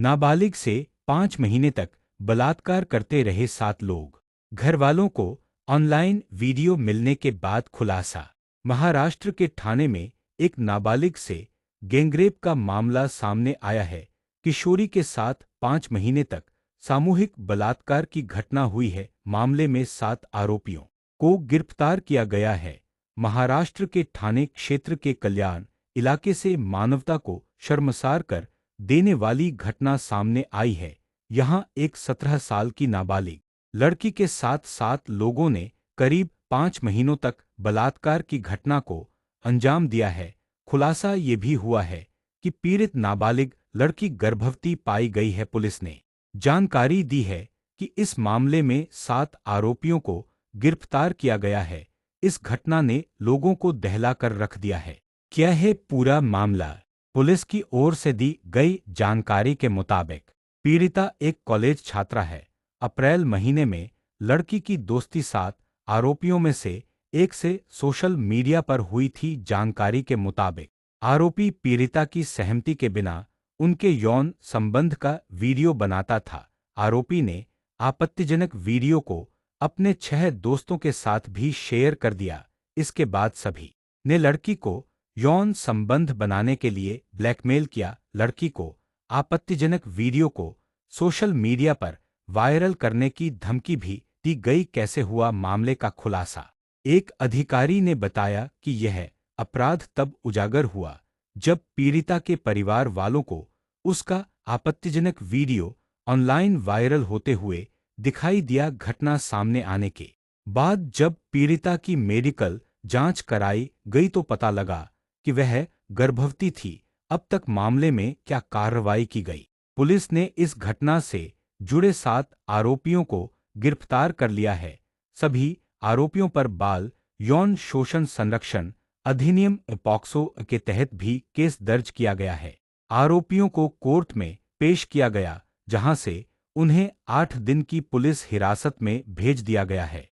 नाबालिग से 5 महीने तक बलात्कार करते रहे 7 लोग। घरवालों को ऑनलाइन वीडियो मिलने के बाद खुलासा। महाराष्ट्र के ठाणे में एक नाबालिग से गैंगरेप का मामला सामने आया है। किशोरी के साथ 5 महीने तक सामूहिक बलात्कार की घटना हुई है। मामले में 7 आरोपियों को गिरफ्तार किया गया है। महाराष्ट्र के ठाणे क्षेत्र के कल्याण इलाके से मानवता को शर्मसार कर देने वाली घटना सामने आई है। यहां एक 17 साल की नाबालिग लड़की के साथ 7 लोगों ने करीब 5 महीनों तक बलात्कार की घटना को अंजाम दिया है। खुलासा ये भी हुआ है कि पीड़ित नाबालिग लड़की गर्भवती पाई गई है। पुलिस ने जानकारी दी है कि इस मामले में 7 आरोपियों को गिरफ्तार किया गया है। इस घटना ने लोगों को दहला कर रख दिया है। क्या है पूरा मामला? पुलिस की ओर से दी गई जानकारी के मुताबिक पीड़िता एक कॉलेज छात्रा है। अप्रैल महीने में लड़की की दोस्ती 7 आरोपियों में से एक से सोशल मीडिया पर हुई थी। जानकारी के मुताबिक आरोपी पीड़िता की सहमति के बिना उनके यौन संबंध का वीडियो बनाता था। आरोपी ने आपत्तिजनक वीडियो को अपने 6 दोस्तों के साथ भी शेयर कर दिया। इसके बाद सभी ने लड़की को यौन संबंध बनाने के लिए ब्लैकमेल किया। लड़की को आपत्तिजनक वीडियो को सोशल मीडिया पर वायरल करने की धमकी भी दी गई। कैसे हुआ मामले का खुलासा? एक अधिकारी ने बताया कि यह अपराध तब उजागर हुआ जब पीड़िता के परिवार वालों को उसका आपत्तिजनक वीडियो ऑनलाइन वायरल होते हुए दिखाई दिया। घटना सामने आने के बाद जब पीड़िता की मेडिकल जांच कराई गई तो पता लगा कि वह गर्भवती थी। अब तक मामले में क्या कार्रवाई की गई? पुलिस ने इस घटना से जुड़े 7 आरोपियों को गिरफ्तार कर लिया है। सभी आरोपियों पर बाल यौन शोषण संरक्षण अधिनियम पॉक्सो के तहत भी केस दर्ज किया गया है। आरोपियों को कोर्ट में पेश किया गया, जहां से उन्हें 8 दिन की पुलिस हिरासत में भेज दिया गया है।